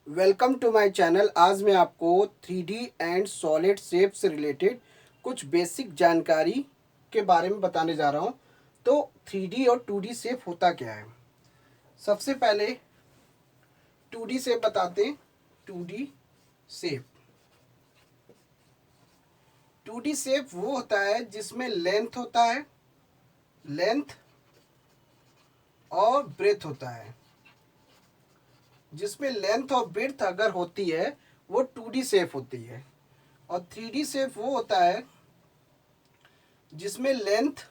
Welcome to my channel. आज मैं आपको 3D एंड सॉलिड शेप से रिलेटेड कुछ बेसिक जानकारी के बारे में बताने जा रहा हूँ। तो 3D और 2D शेप होता क्या है। सबसे पहले 2D शेप बताते हैं। 2D शेप 2D शेप वो होता है जिसमें लेंथ होता है, लेंथ और ब्रेथ होता है। जिसमें लेंथ और ब्रेथ अगर होती है वो 2D शेप होती है। और 3D शेप वो होता है जिसमें लेंथ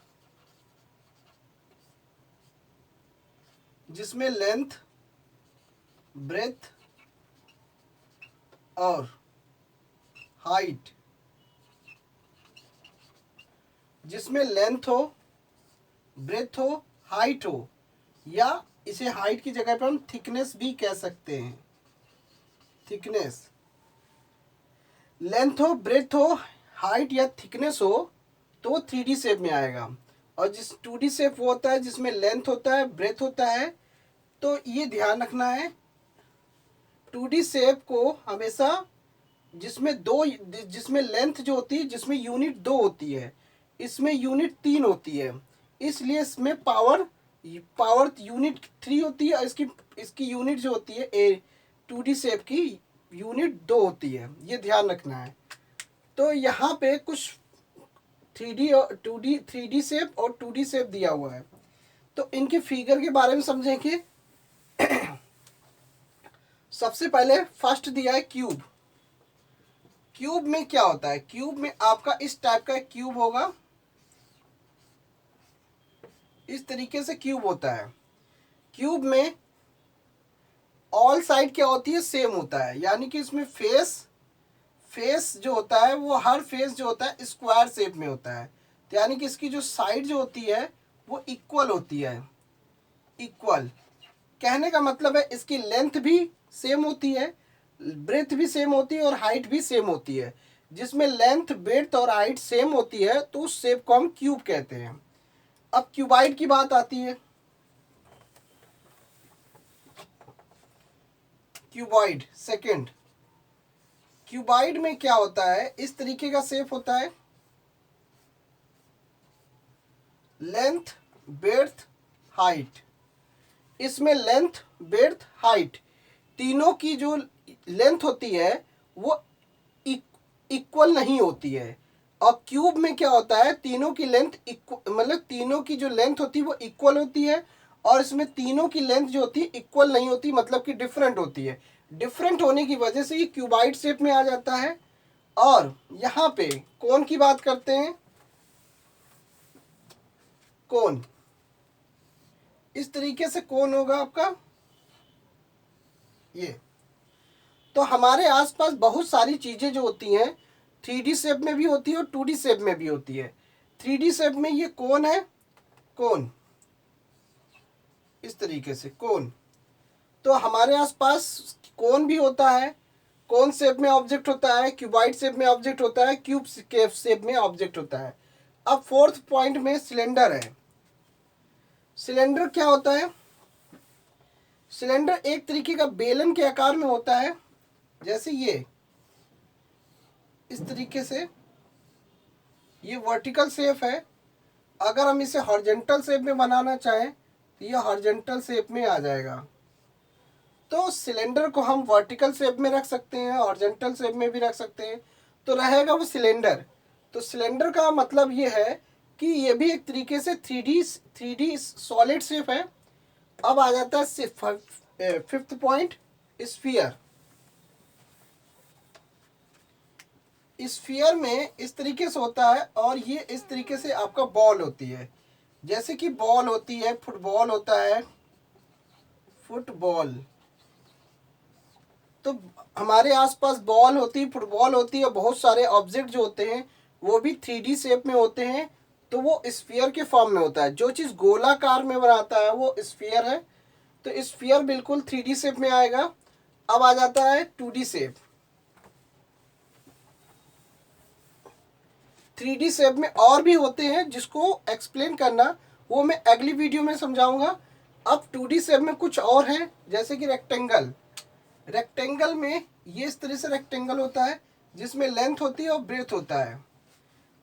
ब्रेथ और हाइट, जिसमें लेंथ हो, ब्रेथ हो, हाइट हो, या इसे हाइट की जगह पर हम थिकनेस भी कह सकते हैं। थिकनेस, लेंथ हो, ब्रेथ हो, हाइट या थिकनेस हो तो वो 3D शेप में आएगा। और जिस 2D शेप वो होता है जिसमें लेंथ होता है, ब्रेथ होता है। तो ये ध्यान रखना है 2D शेप को हमेशा जिसमें लेंथ जो होती है, जिसमें यूनिट 2 होती है, इसमें यूनिट 3 होती है। इसलिए इसमें पावर यूनिट 3 होती है और इसकी यूनिट जो होती है 2D शेप की यूनिट 2 होती है। ये ध्यान रखना है। तो यहाँ पे कुछ 3D शेप और 2D शेप दिया हुआ है। तो इनके फिगर के बारे में समझेंगे। सबसे पहले फर्स्ट दिया है क्यूब। क्यूब में क्या होता है? क्यूब में आपका इस टाइप का क्यूब होगा। इस तरीके से क्यूब होता है। क्यूब में ऑल साइड क्या होती है? सेम होता है। यानी कि इसमें फेस जो होता है वो हर फेस जो होता है स्क्वायर शेप में होता है। तो यानी कि इसकी जो साइड जो होती है वो इक्वल होती है। इक्वल कहने का मतलब है इसकी लेंथ भी सेम होती है, ब्रेथ भी सेम होती है और हाइट भी सेम होती है। जिसमें लेंथ, ब्रेथ और हाइट सेम होती है तो उस शेप को हम क्यूब कहते हैं। अब क्यूबाइड की बात आती है। Cuboid second. क्यूबाइड में क्या होता है? इस तरीके का शेप होता है। Length, breadth, height. इसमें लेंथ, ब्रेथ, हाइट तीनों की जो लेंथ होती है वो इक्वल नहीं होती है। और क्यूब में क्या होता है? तीनों की लेंथ मतलब तीनों की जो लेंथ होती है वो इक्वल होती है। और इसमें तीनों की लेंथ जो होती है इक्वल नहीं होती, मतलब कि डिफरेंट होती है। डिफरेंट होने की वजह से ये क्यूबाइड शेप में आ जाता है। और यहाँ पे कोन की बात करते हैं। कोन, इस तरीके से कोन होगा आपका ये। तो हमारे आसपास बहुत सारी चीज़ें जो होती हैं 3D शेप में भी होती है और 2D शेप में भी होती है। 3D शेप में ये कोन है, कोन इस तरीके से कोन। तो हमारे आसपास कोन भी होता है। कोन शेप में ऑब्जेक्ट होता है, क्यूबाइड शेप में ऑब्जेक्ट होता है, क्यूब के शेप में ऑब्जेक्ट होता है। अब फोर्थ पॉइंट में सिलेंडर है। सिलेंडर क्या होता है? सिलेंडर एक तरीके का बेलन के आकार में होता है। जैसे ये इस तरीके से ये वर्टिकल शेप है। अगर हम इसे हॉरिजॉन्टल शेप में बनाना चाहें तो ये हॉरिजॉन्टल शेप में आ जाएगा। तो सिलेंडर को हम वर्टिकल शेप में रख सकते हैं, हॉरिजॉन्टल शेप में भी रख सकते हैं, तो रहेगा वो सिलेंडर। तो सिलेंडर का मतलब ये है कि ये भी एक तरीके से 3D सॉलिड शेप है। अब आ जाता है फिफ्थ पॉइंट, स्फीयर। स्फीयर में इस तरीके से होता है और ये इस तरीके से आपका बॉल होती है। जैसे कि बॉल होती है, फुटबॉल होता है, फुटबॉल। तो हमारे आसपास बॉल होती है, फुटबॉल होती है, बहुत सारे ऑब्जेक्ट जो होते हैं वो भी 3D शेप में होते हैं। तो वो स्फीयर के फॉर्म में होता है। जो चीज़ गोलाकार में बनाता है वो स्फीयर है। तो स्फीयर बिल्कुल 3D शेप में आएगा। अब आ जाता है 2D शेप। 3D शेप में और भी होते हैं जिसको एक्सप्लेन करना वो मैं अगली वीडियो में समझाऊंगा। अब 2D शेप में कुछ और हैं, जैसे कि रेक्टेंगल। रेक्टेंगल में ये इस तरह से रेक्टेंगल होता है जिसमें लेंथ होती है और ब्रेथ होता है।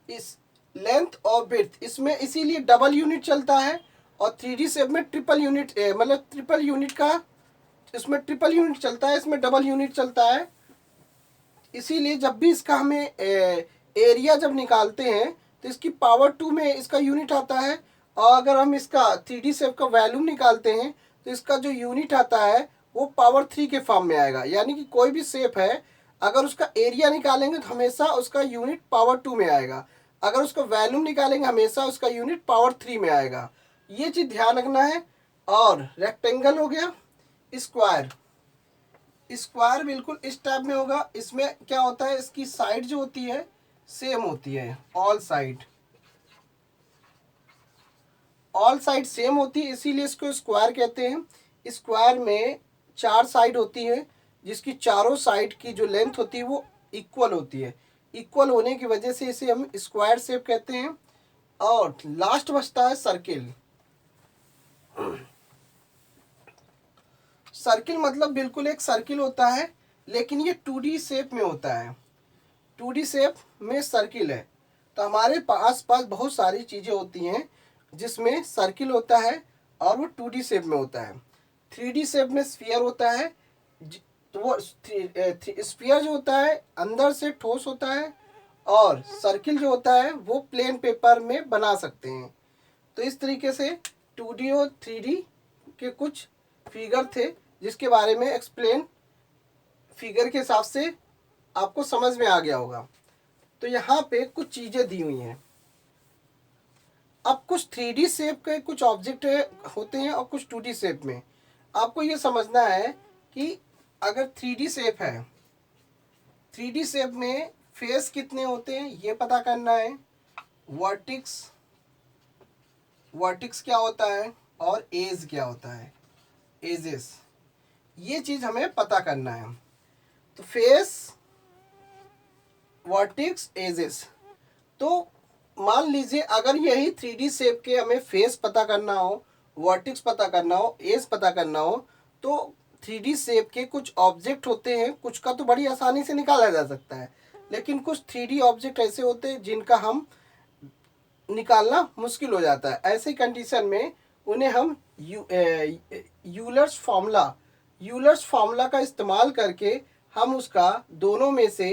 इस लेंथ और ब्रेथ इसमें इसीलिए डबल यूनिट चलता है, और 3D शेप में ट्रिपल यूनिट मतलब ट्रिपल यूनिट का, इसमें ट्रिपल यूनिट चलता है, इसमें डबल यूनिट चलता है। इसीलिए जब भी इसका हमें एरिया जब निकालते हैं तो इसकी पावर 2 में इसका यूनिट आता है, और अगर हम इसका 3D शेप का वैल्यूम निकालते हैं तो इसका जो यूनिट आता है वो पावर 3 के फॉर्म में आएगा। यानी कि कोई भी शेप है अगर उसका एरिया निकालेंगे तो हमेशा उसका यूनिट पावर 2 में आएगा, अगर उसका वैल्यूम निकालेंगे हमेशा उसका यूनिट पावर 3 में आएगा। ये चीज़ ध्यान रखना है। और रेक्टेंगल हो गया। स्क्वायर, स्क्वायर बिल्कुल इस टाइप में होगा। इसमें क्या होता है, इसकी साइड जो होती है सेम होती है, ऑल साइड सेम होती है, इसीलिए इसको स्क्वायर कहते हैं। स्क्वायर में 4 साइड होती है जिसकी चारों साइड की जो लेंथ होती है वो इक्वल होती है। इक्वल होने की वजह से इसे हम स्क्वायर शेप कहते हैं। और लास्ट बचता है सर्किल। सर्किल मतलब बिल्कुल एक सर्किल होता है, लेकिन ये 2D शेप में होता है। 2D शेप में सर्किल है। तो हमारे पास बहुत सारी चीज़ें होती हैं जिसमें सर्किल होता है और वो 2D शेप में होता है। 3D शेप में स्फीयर होता है, तो वो स्फीयर जो होता है अंदर से ठोस होता है, और सर्किल जो होता है वो प्लेन पेपर में बना सकते हैं। तो इस तरीके से 2D और 3D के कुछ फिगर थे जिसके बारे में एक्सप्लेन फिगर के हिसाब से आपको समझ में आ गया होगा। तो यहाँ पे कुछ चीज़ें दी हुई हैं। अब कुछ 3D शेप के कुछ ऑब्जेक्ट होते हैं और कुछ 2D शेप में। आपको ये समझना है कि अगर 3D शेप है, 3D शेप में फेस कितने होते हैं ये पता करना है, वर्टिक्स क्या होता है और एज क्या होता है, एजेस, ये चीज़ हमें पता करना है। तो फेस, वर्टिक्स, एजेस। तो मान लीजिए अगर यही 3D शेप के हमें फेस पता करना हो, वर्टिक्स पता करना हो, एज पता करना हो, तो 3D शेप के कुछ ऑब्जेक्ट होते हैं, कुछ का तो बड़ी आसानी से निकाला जा सकता है, लेकिन कुछ 3D ऑब्जेक्ट ऐसे होते हैं जिनका हम निकालना मुश्किल हो जाता है। ऐसे कंडीशन में उन्हें हम यूलर्स फार्मूला का इस्तेमाल करके हम उसका दोनों में से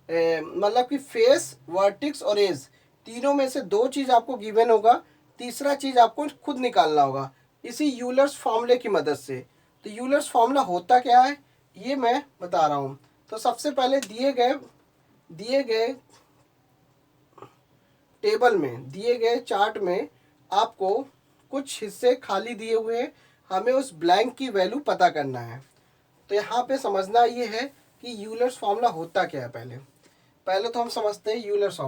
मतलब कि फेस, वर्टिक्स और एज तीनों में से 2 चीज़ आपको गिवन होगा, तीसरा चीज़ आपको खुद निकालना होगा इसी यूलर्स फार्मूले की मदद से। तो यूलर्स फार्मूला होता क्या है ये मैं बता रहा हूँ। तो सबसे पहले दिए गए टेबल में, दिए गए चार्ट में आपको कुछ हिस्से खाली दिए हुए हैं, हमें उस ब्लैंक की वैल्यू पता करना है। तो यहाँ पे समझना ये है कि यूलर्स फार्मूला होता क्या है। पहले तो हम समझते हैं यूलर्स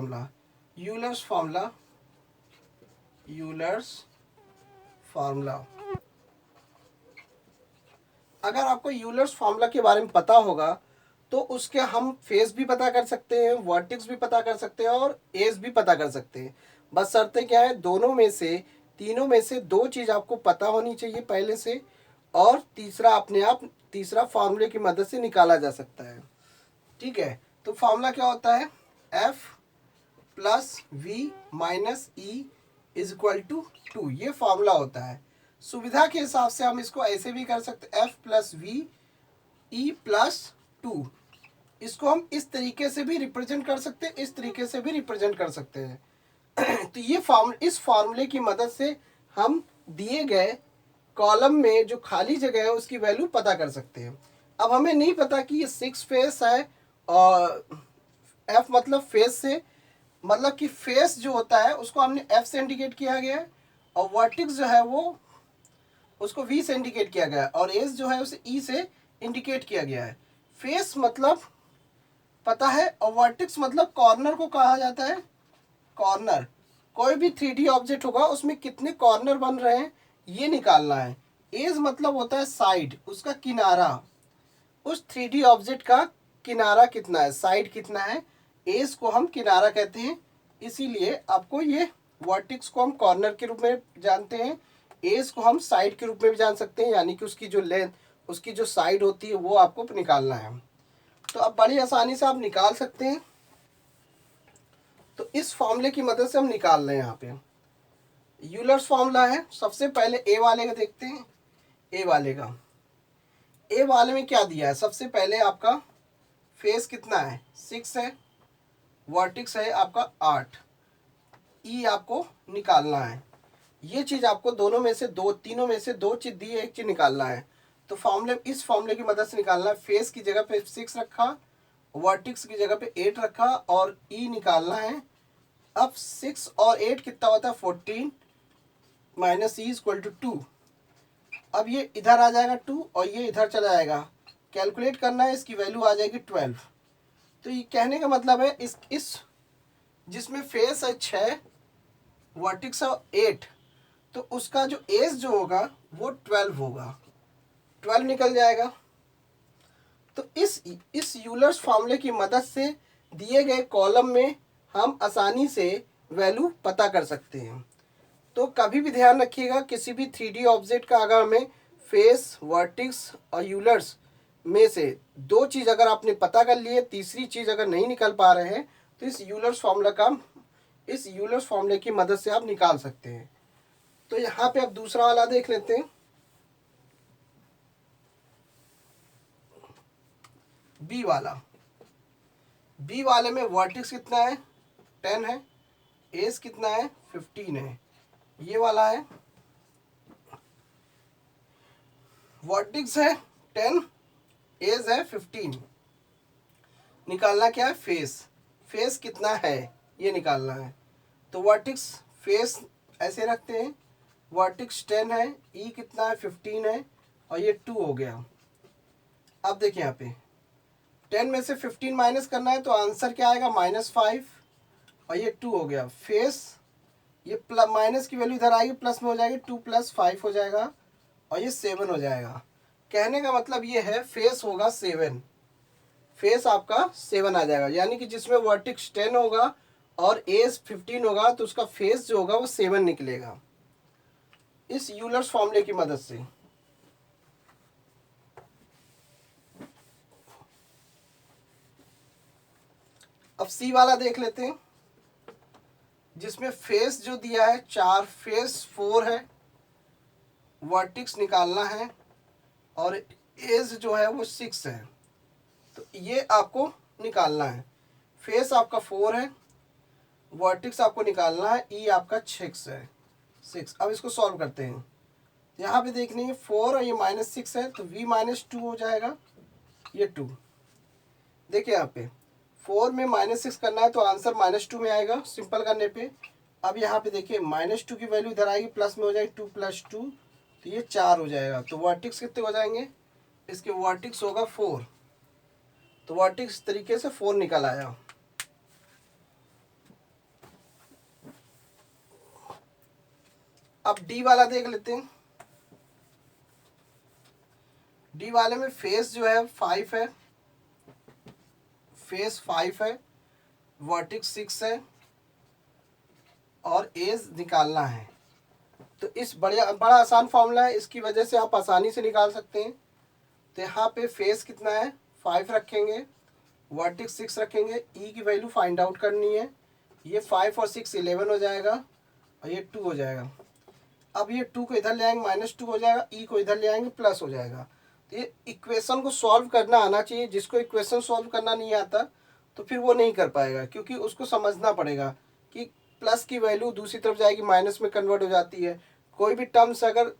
फार्मूला। अगर आपको यूलर्स फार्मूला के बारे में पता होगा तो उसके हम फेस भी पता कर सकते हैं, वर्टिक्स भी पता कर सकते हैं और एज भी पता कर सकते हैं। बस शर्तें क्या है, तीनों में से 2 चीज़ आपको पता होनी चाहिए पहले से, और तीसरा अपने आप तीसरा फार्मूले की मदद से निकाला जा सकता है। ठीक है, तो फार्मूला क्या होता है, F plus V minus E is equal to 2, ये फार्मूला होता है। सुविधा के हिसाब से हम इसको ऐसे भी कर सकते हैं, F plus V E plus 2। इसको हम इस तरीके से भी रिप्रेजेंट कर सकते हैं, इस तरीके से भी रिप्रेजेंट कर सकते हैं। तो ये इस फार्मूले की मदद से हम दिए गए कॉलम में जो खाली जगह है उसकी वैल्यू पता कर सकते हैं। अब हमें नहीं पता कि ये 6 फेस है, और F मतलब फेस से, मतलब कि फेस जो होता है उसको हमने F से इंडिकेट किया गया है, और वर्टिक्स जो है वो उसको V से इंडिकेट किया गया है, और एज जो है उसे E से इंडिकेट किया गया है। फेस मतलब पता है, और वर्टिक्स मतलब कॉर्नर को कहा जाता है, कॉर्नर। कोई भी 3D ऑब्जेक्ट होगा उसमें कितने कॉर्नर बन रहे हैं ये निकालना है। एज मतलब होता है साइड, उसका किनारा, उस 3D ऑब्जेक्ट का किनारा कितना है, साइड कितना है, एज को हम किनारा कहते हैं। इसीलिए आपको ये वर्टिक्स को हम कॉर्नर के रूप में जानते हैं, एज को हम साइड के रूप में भी जान सकते हैं, यानी कि उसकी जो लेंथ, उसकी जो साइड होती है वो आपको निकालना है। तो अब बड़ी आसानी से आप निकाल सकते हैं। तो इस फॉर्मूले की मदद से हम निकाल रहे हैं। यहाँ पे यूलर्स फॉर्मूला है। सबसे पहले ए वाले का देखते हैं। ए वाले में क्या दिया है? सबसे पहले आपका फेस कितना है? 6 है। वर्टिक्स है आपका 8। ई आपको निकालना है। ये चीज़ आपको दोनों में से दो, तीनों में से दो चीज़ दी है, एक चीज़ निकालना है। तो इस फॉर्मूले की मदद से निकालना है। फेस की जगह पे 6 रखा, वर्टिक्स की जगह पे 8 रखा और ई निकालना है। अब 6 और 8 कितना होता है? 14 माइनस ई इक्वल टू 2। अब ये इधर आ जाएगा 2 और ये इधर चला जाएगा। कैलकुलेट करना है, इसकी वैल्यू आ जाएगी 12। तो ये कहने का मतलब है इस जिसमें फेस है 6, वर्टिक्स है 8, तो उसका जो एज जो होगा वो 12 होगा। 12 निकल जाएगा। तो इस यूलर्स फॉर्मूले की मदद से दिए गए कॉलम में हम आसानी से वैल्यू पता कर सकते हैं। तो कभी भी ध्यान रखिएगा, किसी भी 3D ऑब्जेक्ट का अगर हमें फेस, वर्टिक्स और यूलर्स में से दो चीज़ अगर आपने पता कर लिए, तीसरी चीज़ अगर नहीं निकल पा रहे हैं, तो इस यूलर्स फॉर्मूले की मदद से आप निकाल सकते हैं। तो यहाँ पे अब दूसरा वाला देख लेते हैं। बी वाले में वर्टिक्स कितना है? 10 है। एज कितना है? 15 है। ये वाला है, वर्टिक्स है 10, एज है 15। निकालना क्या है? फेस कितना है ये निकालना है। तो वर्टिक्स फेस ऐसे रखते हैं। वर्टिक्स 10 है, ई कितना है? 15 है और ये 2 हो गया। अब देखिए यहाँ पे 10 में से 15 माइनस करना है तो आंसर क्या आएगा? -5 और ये 2 हो गया। फेस ये प्लस माइनस की वैल्यू इधर आएगी, प्लस में हो जाएगी, 2 + 5 हो जाएगा और ये 7 हो जाएगा। कहने का मतलब ये है फेस होगा 7। फेस आपका 7 आ जाएगा, यानी कि जिसमें वर्टिक्स 10 होगा और एज 15 होगा तो उसका फेस जो होगा वो 7 निकलेगा इस यूलर्स फॉर्मूले की मदद से। अब सी वाला देख लेते हैं, जिसमें फेस जो दिया है 4, फेस 4 है, वर्टिक्स निकालना है और एज जो है वो 6 है। तो ये आपको निकालना है। फेस आपका 4 है, वर्टिक्स आपको निकालना है, ई आपका 6 है। 6। अब इसको सॉल्व करते हैं। यहाँ पे देखनी है 4 और ये -6 है तो v - 2 हो जाएगा, ये 2। देखिए यहाँ पे 4 में -6 करना है तो आंसर -2 में आएगा सिंपल करने पे। अब यहाँ पे देखिए -2 की वैल्यू इधर आएगी, प्लस में हो जाएगी 2 + 2 तो ये 4 हो जाएगा। तो वर्टिक्स कितने हो जाएंगे? इसके वर्टिक्स होगा 4। तो वर्टिक्स तरीके से 4 निकल आया। अब डी वाला देख लेते हैं। डी वाले में फेस जो है 5 है, फेस 5 है, वर्टिक्स 6 है और एज निकालना है। तो इस बड़ा आसान फॉर्मूला है, इसकी वजह से आप आसानी से निकाल सकते हैं। तो यहाँ पे फेस कितना है? 5 रखेंगे, वर्टिक्स 6 रखेंगे, ई की वैल्यू फाइंड आउट करनी है। ये 5 और 6 11 हो जाएगा और ये 2 हो जाएगा। अब ये 2 को इधर ले आएंगे, -2 हो जाएगा, ई को इधर ले आएंगे, प्लस हो जाएगा। तो ये इक्वेशन को सॉल्व करना आना चाहिए। जिसको इक्वेशन सॉल्व करना नहीं आता तो फिर वो नहीं कर पाएगा, क्योंकि उसको समझना पड़ेगा कि प्लस की वैल्यू दूसरी तरफ जाएगी, माइनस में कन्वर्ट हो जाती है। कोई भी टर्म्स अगर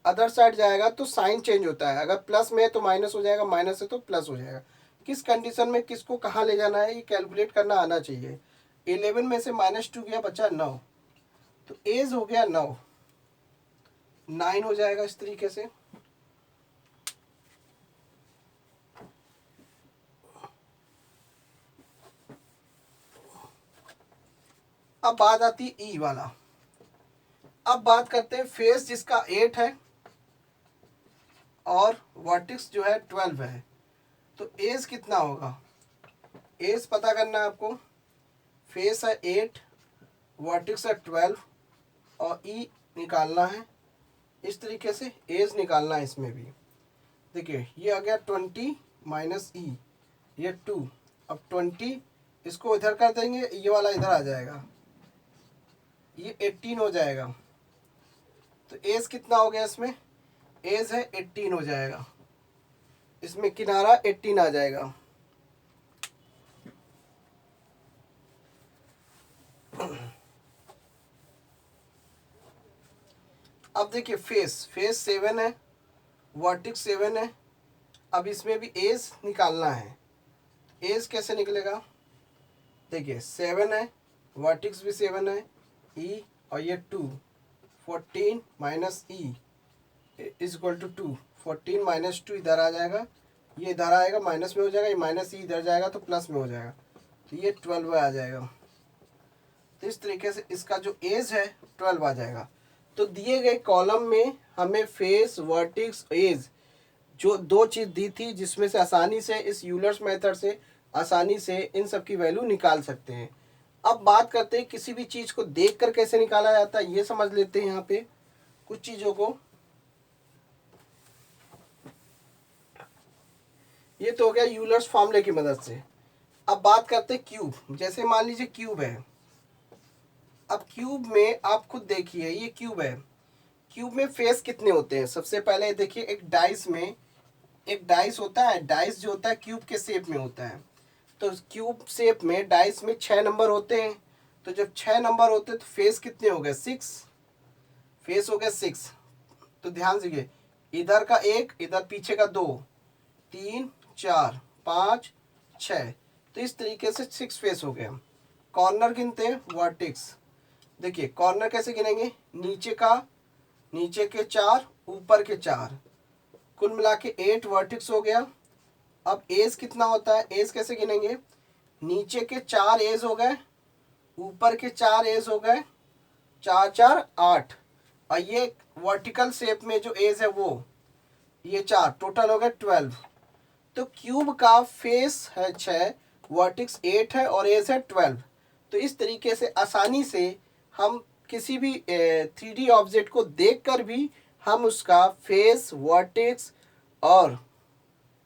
अदर साइड जाएगा तो साइन चेंज होता है। अगर प्लस में है तो माइनस हो जाएगा, माइनस है तो प्लस हो जाएगा। किस कंडीशन में किसको कहाँ ले जाना है ये कैलकुलेट करना आना चाहिए। 11 में से -2 गया, बचा 9, तो एज हो गया 9 हो जाएगा इस तरीके से। अब बात आती है ई वाला। अब बात करते हैं फेस जिसका 8 है और वर्टिक्स जो है 12 है, तो एज कितना होगा? एज पता करना है आपको। फेस है 8, वर्टिक्स है 12 और ई निकालना है। इस तरीके से एज निकालना है इसमें भी। देखिए ये आ गया 20 माइनस ई, ये 2, अब 20 इसको इधर कर देंगे, ये वाला इधर आ जाएगा, ये 18 हो जाएगा। तो एज कितना हो गया इसमें, एज है 18 हो जाएगा, इसमें किनारा 18 आ जाएगा। अब देखिए फेस 7 है, वर्टेक्स 7 है। अब इसमें भी एज निकालना है, एज कैसे निकलेगा, देखिए 7 है, वर्टेक्स भी 7 है, ई और ये 2, 14 minus E is equal to 2, 14 minus 2 इधर आ जाएगा, ये इधर आएगा माइनस में हो जाएगा, ये माइनस ई इधर जाएगा तो प्लस में हो जाएगा, तो ये 12 आ जाएगा। तो इस तरीके से इसका जो एज है 12 आ जाएगा। तो दिए गए कॉलम में हमें फेस, वर्टेक्स, एज जो दो चीज़ दी थी, जिसमें से आसानी से इस यूलर्स मेथड से आसानी से इन सब की वैल्यू निकाल सकते हैं। अब बात करते हैं किसी भी चीज़ को देखकर कैसे निकाला जाता है, ये समझ लेते हैं। यहाँ पे कुछ चीज़ों को, ये तो हो गया यूलर्स फॉर्मूले की मदद से। अब बात करते हैं क्यूब। जैसे मान लीजिए क्यूब है, अब क्यूब में आप खुद देखिए, ये क्यूब है, क्यूब में फेस कितने होते हैं। सबसे पहले देखिए एक डाइस में, एक डाइस होता है, डाइस जो होता है क्यूब के शेप में होता है। तो क्यूब शेप में डाइस में 6 नंबर होते हैं। तो जब 6 नंबर होते हैं तो फेस कितने हो गए, 6, फेस हो गया 6। तो ध्यान से, इधर का 1, इधर पीछे का 2, 3, 4, 5, 6, तो इस तरीके से 6 फेस हो गया। कॉर्नर गिनते हैं, वर्टेक्स। देखिए कॉर्नर कैसे गिनेंगे, नीचे का, नीचे के 4, ऊपर के 4, कुल मिला के 8 वर्टेक्स हो गया। अब एज कितना होता है, एज कैसे गिनेंगे, नीचे के 4 एज हो गए, ऊपर के 4 एज हो गए, 4 4 8, और ये वर्टिकल शेप में जो एज है वो ये 4, टोटल हो गए 12। तो क्यूब का फेस है 6, वर्टेक्स 8 है और एज है 12। तो इस तरीके से आसानी से हम किसी भी 3D ऑब्जेक्ट को देखकर भी हम उसका फेस, वर्टेक्स और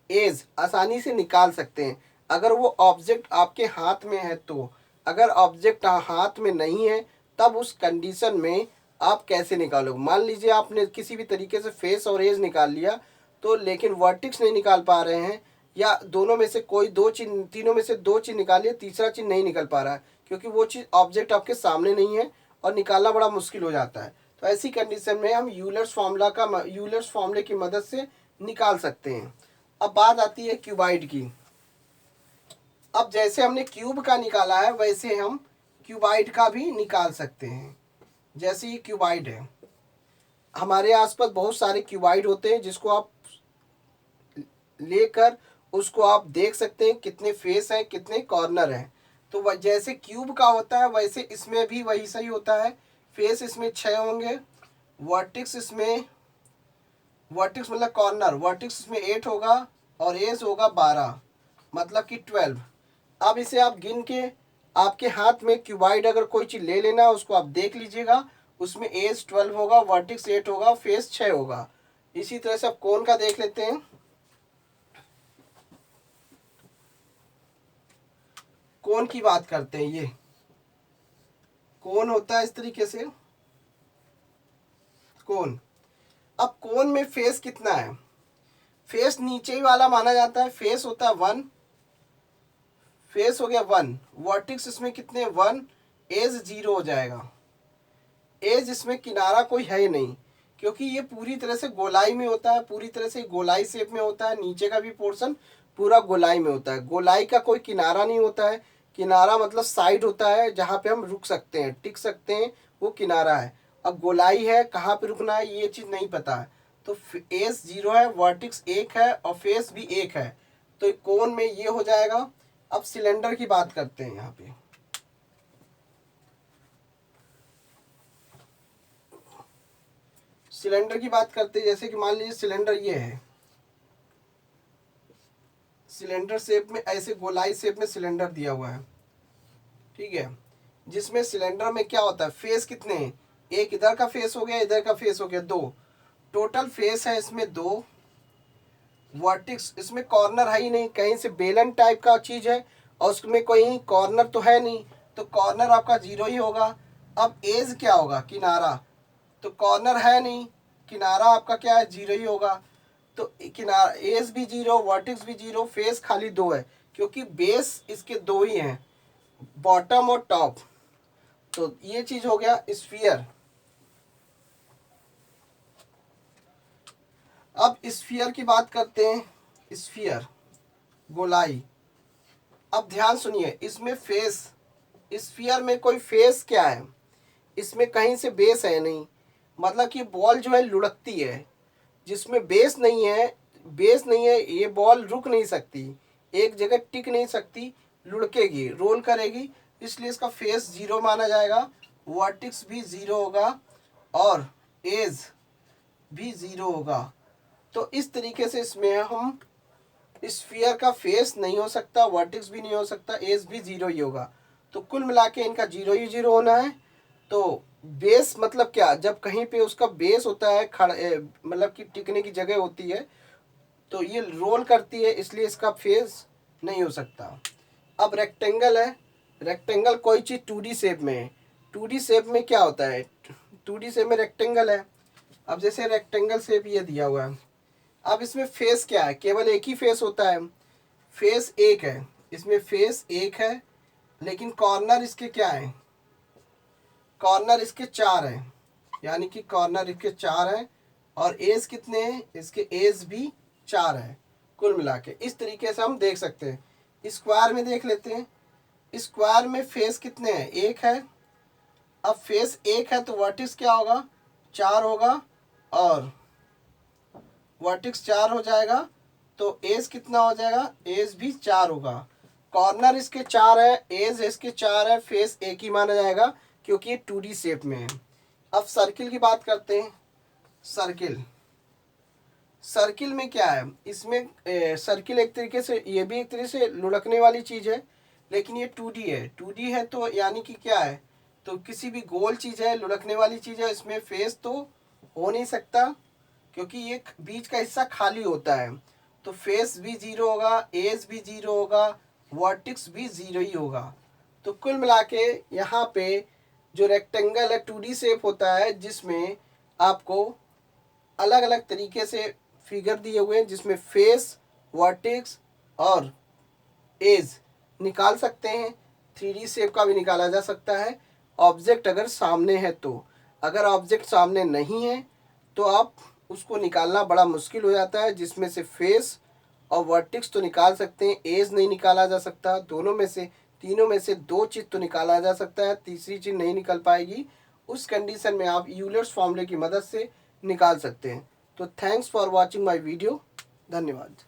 एज आसानी से निकाल सकते हैं, अगर वो ऑब्जेक्ट आपके हाथ में है तो। अगर ऑब्जेक्ट हाथ में नहीं है तब उस कंडीशन में आप कैसे निकालोगे। मान लीजिए आपने किसी भी तरीके से फेस और एज निकाल लिया, तो लेकिन वर्टेक्स नहीं निकाल पा रहे हैं, या दोनों में से कोई दो चीज़, तीनों में से दो चीज़ निकालिए, तीसरा चीज़ नहीं निकल पा रहा है, क्योंकि वो चीज़ ऑब्जेक्ट आपके सामने नहीं है और निकालना बड़ा मुश्किल हो जाता है। तो ऐसी कंडीशन में हम यूलर्स फॉर्मूले की मदद से निकाल सकते हैं। अब बात आती है क्यूबाइड की। अब जैसे हमने क्यूब का निकाला है वैसे हम क्यूबाइड का भी निकाल सकते हैं। जैसे ये क्यूबाइड है, हमारे आसपास बहुत सारे क्यूबाइड होते हैं, जिसको आप लेकर उसको आप देख सकते हैं कितने फेस हैं, कितने कॉर्नर हैं। तो जैसे क्यूब का होता है वैसे इसमें भी वही सही होता है। फेस इसमें 6 होंगे, वर्टेक्स इसमें, वर्टेक्स मतलब कॉर्नर, वर्टेक्स इसमें 8 होगा और एज होगा 12, मतलब कि 12। अब इसे आप गिन के, आपके हाथ में क्यूबाइड अगर कोई चीज़ ले लेना, उसको आप देख लीजिएगा, उसमें एज 12 होगा, वर्टेक्स 8 होगा, फेस 6 होगा। इसी तरह से आप कोन का देख लेते हैं। कोन की बात करते हैं, ये कोन होता है इस तरीके से, कोन। अब कोन में फेस कितना है, फेस नीचे ही वाला माना जाता है, फेस होता है 1, फेस हो गया 1, वर्टेक्स इसमें कितने 1, एज 0 हो जाएगा। एज इसमें किनारा कोई है ही नहीं, क्योंकि ये पूरी तरह से गोलाई में होता है, पूरी तरह से गोलाई शेप में होता है, नीचे का भी पोर्शन पूरा गोलाई में होता है। गोलाई का कोई किनारा नहीं होता है, किनारा मतलब साइड होता है जहाँ पे हम रुक सकते हैं, टिक सकते हैं, वो किनारा है। अब गोलाई है, कहाँ पे रुकना है ये चीज़ नहीं पता है। तो एज 0 है, वर्टेक्स 1 है और फेस भी 1 है, तो कोन में ये हो जाएगा। अब सिलेंडर की बात करते हैं। यहाँ पे सिलेंडर की बात करते हैं, जैसे कि मान लीजिए सिलेंडर ये है, सिलेंडर शेप में, ऐसे गोलाई शेप में सिलेंडर दिया हुआ है, ठीक है, जिसमें सिलेंडर में क्या होता है, फेस कितने हैं, एक इधर का फेस हो गया, इधर का फेस हो गया, 2, टोटल फेस है इसमें 2, वर्टिक्स, इसमें कॉर्नर है ही नहीं, कहीं से बेलन टाइप का चीज़ है और उसमें कोई कॉर्नर तो है नहीं, तो कॉर्नर आपका जीरो ही होगा। अब एज क्या होगा, किनारा, तो कॉर्नर है नहीं, किनारा आपका क्या है, जीरो ही होगा। तो किनारा एज भी जीरो, वर्टिक्स भी जीरो, फेस खाली दो है क्योंकि बेस इसके दो ही हैं, बॉटम और टॉप। तो ये चीज हो गया स्फीयर। अब स्फीयर की बात करते हैं। स्फीयर, गोलाई। अब ध्यान सुनिए, इसमें फेस, स्फीयर में कोई फेस क्या है, इसमें कहीं से बेस है नहीं, मतलब कि बॉल जो है लुढ़कती है। जिसमें बेस नहीं है, बेस नहीं है, ये बॉल रुक नहीं सकती, एक जगह टिक नहीं सकती, लुढ़केगी, रोल करेगी, इसलिए इसका फेस जीरो माना जाएगा। वर्टिक्स भी जीरो होगा और एज भी जीरो होगा। तो इस तरीके से इसमें हम स्फीयर का फेस नहीं हो सकता, वर्टिक्स भी नहीं हो सकता, एज भी जीरो ही होगा। तो कुल मिला के इनका जीरो ही जीरो होना है। तो बेस मतलब क्या, जब कहीं पे उसका बेस होता है, मतलब कि टिकने की जगह होती है, तो ये रोल करती है, इसलिए इसका फेस नहीं हो सकता। अब रेक्टेंगल है। रेक्टेंगल कोई चीज़ 2D शेप में है। 2D शेप में क्या होता है, 2D शेप में रेक्टेंगल है। अब जैसे रेक्टेंगल शेप ये दिया हुआ है, अब इसमें फेस क्या है, केवल एक ही फेस होता है, फेस एक है, इसमें फेस एक है, लेकिन कॉर्नर इसके क्या है, कॉर्नर इसके चार हैं, यानी कि कॉर्नर इसके चार हैं और एज कितने हैं, इसके एज भी चार है। कुल मिला के इस तरीके से हम देख सकते हैं। स्क्वायर में देख लेते हैं। स्क्वायर में फेस कितने हैं, एक है। अब फेस एक है तो वर्टिक्स क्या होगा, चार होगा और वर्टिक्स चार हो जाएगा, तो एज कितना हो जाएगा, एज भी चार होगा। कॉर्नर इसके चार है, एज इसके चार है, फेस एक ही माना जाएगा क्योंकि ये 2D शेप में है। अब सर्किल की बात करते हैं। सर्किल, सर्किल में क्या है, इसमें सर्किल एक तरीके से, ये भी एक तरीके से लुढ़कने वाली चीज़ है, लेकिन ये 2D है। 2D है तो यानी कि क्या है, तो किसी भी गोल चीज़ है, लुढ़कने वाली चीज़ है, इसमें फेस तो हो नहीं सकता क्योंकि ये बीच का हिस्सा खाली होता है। तो फेस भी जीरो होगा, एज भी जीरो होगा, वर्टिक्स भी जीरो ही होगा। तो कुल मिला के यहाँ पे जो रेक्टेंगल है 2D शेप होता है, जिसमें आपको अलग अलग तरीके से फिगर दिए हुए हैं, जिसमें फेस, वर्टेक्स और एज निकाल सकते हैं। 3D शेप का भी निकाला जा सकता है, ऑब्जेक्ट अगर सामने है तो। अगर ऑब्जेक्ट सामने नहीं है तो आप उसको निकालना बड़ा मुश्किल हो जाता है, जिसमें से फेस और वर्टेक्स तो निकाल सकते हैं, एज नहीं निकाला जा सकता। दोनों में से, तीनों में से दो चीज़ तो निकाला जा सकता है, तीसरी चीज़ नहीं निकल पाएगी। उस कंडीशन में आप यूलर्स फॉर्मूले की मदद से निकाल सकते हैं। तो thanks for watching my video, धन्यवाद।